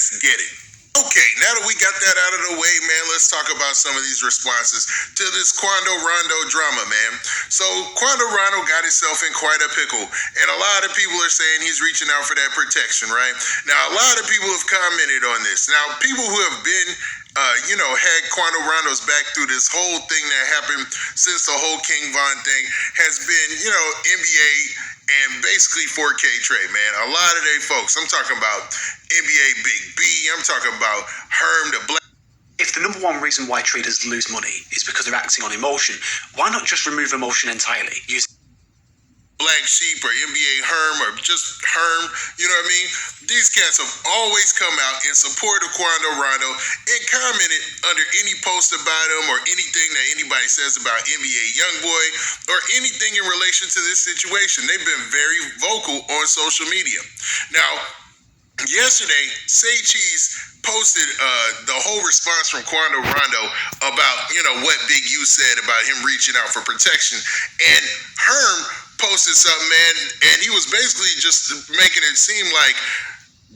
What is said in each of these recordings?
Let's get it. Okay, now that we got that out of the way, man, let's talk about some of these responses to this Quando Rondo drama, man. So, Quando Rondo got himself in quite a pickle, and a lot of people are saying he's reaching out for that protection, right? Now, a lot of people have commented on this. Now, people who have been had Quando Rondo's back through this whole thing that happened since the whole King Von thing has been, NBA and basically 4K Trey, man. A lot of they folks, I'm talking about NBA Big B, I'm talking about Herm the Black. If the number one reason why traders lose money is because they're acting on emotion, why not just remove emotion entirely? Use Black Sheep or NBA Herm or just Herm, you know what I mean? These cats have always come out in support of Quando Rondo and commented under any post about him or anything that anybody says about NBA Youngboy or anything in relation to this situation. They've been very vocal on social media. Now, yesterday, Say Cheese posted the whole response from Quando Rondo about, what Big U said about him reaching out for protection. And Herm posted something, man, and he was basically just making it seem like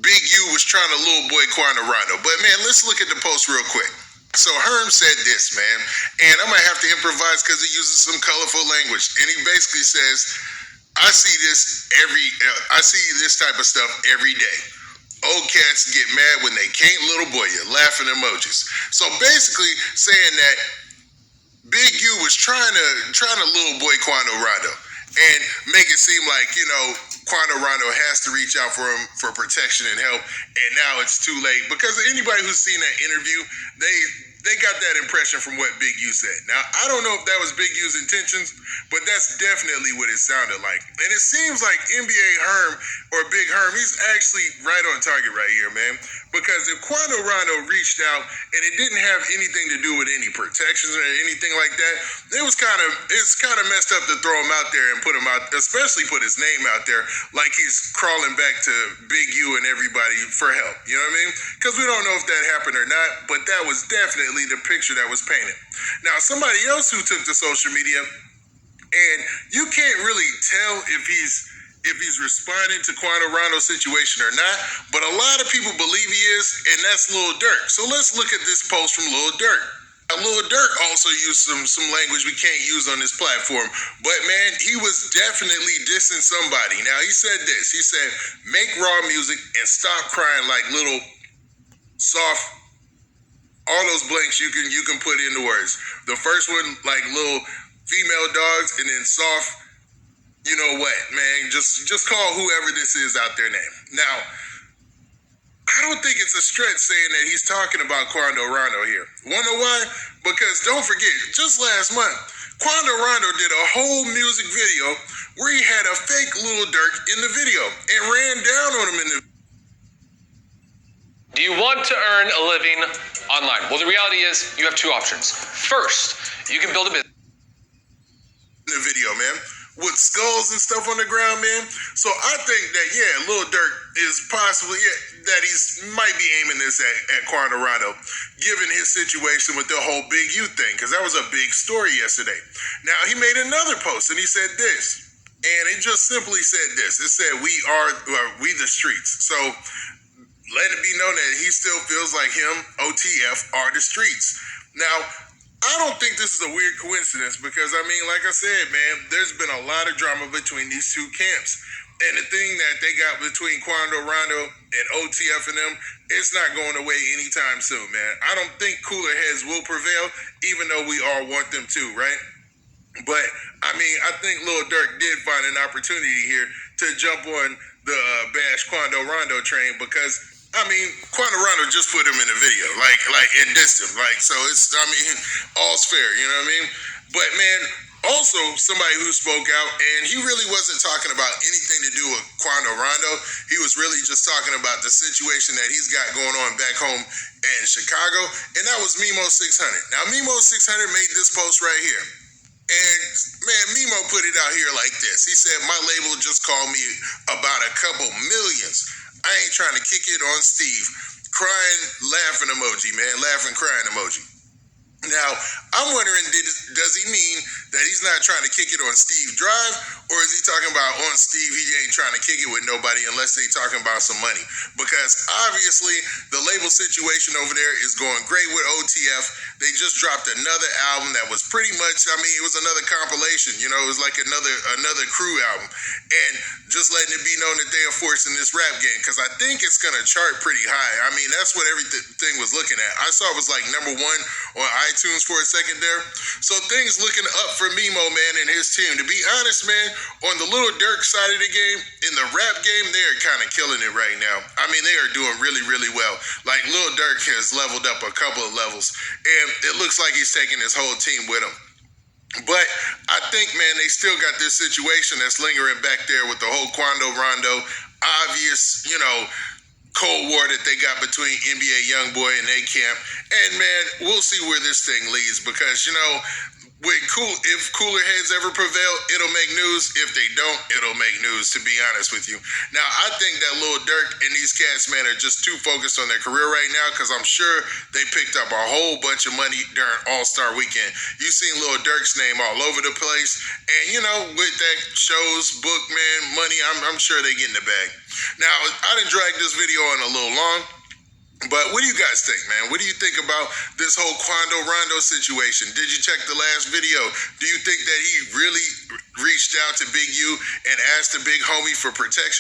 Big U was trying to little boy Quando Rondo. But, man, let's look at the post real quick. So Herm said this, man, and I might have to improvise because he uses some colorful language. And he basically says, I see this type of stuff every day. Old cats get mad when they can't little boy you, laughing emojis. So basically saying that Big U was trying to little boy Quando Rondo and make it seem like, Quando Rondo has to reach out for him for protection and help, and now it's too late. Because anybody who's seen that interview, they got that impression from what Big U said. Now, I don't know if that was Big U's intentions, but that's definitely what it sounded like. And it seems like NBA Herm or Big Herm, he's actually right on target right here, man. Because if Quando Rondo reached out and it didn't have anything to do with any protections or anything like that, it's kind of messed up to throw him out there and put him out, especially put his name out there like he's crawling back to Big U and everybody for help. You know what I mean? Because we don't know if that happened or not, but that was definitely the picture that was painted. Now, somebody else who took to social media, and you can't really tell if he's responding to Quando Rondo's situation or not, but a lot of people believe he is, and that's Lil Durk. So let's look at this post from Lil Durk. Lil Durk also used some language we can't use on this platform, but man, he was definitely dissing somebody. Now, he said this. He said, make raw music and stop crying like little soft, all those blanks you can put into words. The first one, like little female dogs, and then soft, you know what, man, just call whoever this is out their name. Now, I don't think it's a stretch saying that he's talking about Quando Rondo here. Wanna know why? Because don't forget, just last month, Quando Rondo did a whole music video where he had a fake Lil Durk in the video and ran down on him in the. Do you want to earn a living online? Well, the reality is you have two options. First, you can build a business. The video, man, with skulls and stuff on the ground, man. So I think that, Lil Durk is possibly, that he might be aiming this at Quando Rondo, given his situation with the whole Big U thing, because that was a big story yesterday. Now, he made another post, and he said this, and it just simply said this. It said, we the streets. So let it be known that he still feels like him, OTF, are the streets. Now, I don't think this is a weird coincidence because, like I said, man, there's been a lot of drama between these two camps. And the thing that they got between Quando Rondo and OTF and them, it's not going away anytime soon, man. I don't think cooler heads will prevail, even though we all want them to, right? But, I think Lil Durk did find an opportunity here to jump on the bash Quando Rondo train because Quando Rondo just put him in the video, and dissed him. So it's, all's fair, you know what I mean? But, man, also somebody who spoke out, and he really wasn't talking about anything to do with Quando Rondo. He was really just talking about the situation that he's got going on back home in Chicago, and that was Mimo 600. Now, Mimo 600 made this post right here. And, man, Mimo put it out here like this. He said, my label just called me about a couple millions. I ain't trying to kick it on Steve. Crying, laughing emoji, man. Laughing, crying emoji. Now, I'm wondering, does he mean that he's not trying to kick it on Steve Drive, or is he talking about on Steve, he ain't trying to kick it with nobody unless they talking about some money? Because obviously, the label situation over there is going great with OTF. They just dropped another album that was pretty much, I mean, it was another compilation, you know, it was like another crew album. And just letting it be known that they are forcing this rap game, because I think it's going to chart pretty high. I mean, that's what everything was looking at. I saw it was like #1 on iTunes for a second there. So things looking up for Mimo, man, and his team. To be honest, man, on the little Durk side of the game, in the rap game, they're kind of killing it right now. I mean, they are doing really, really well. Like, Lil Durk has leveled up a couple of levels, and it looks like he's taking his whole team with him. But I think, man, they still got this situation that's lingering back there with the whole Quando Rondo, obvious, you know, Cold War that they got between NBA Youngboy and A-Camp. And, man, we'll see where this thing leads, because, you know, if cooler heads ever prevail, it'll make news. If they don't, it'll make news, to be honest with you. Now, I think that Lil Durk and these cats, man, are just too focused on their career right now, because I'm sure they picked up a whole bunch of money during All-Star Weekend. You've seen Lil Durk's name all over the place. And, you know, with that shows, book, man, money, I'm sure they get in the bag. Now, I done dragged this video on a little long, but what do you guys think, man? What do you think about this whole Quando Rondo situation? Did you check the last video? Do you think that he really reached out to Big U and asked the big homie for protection?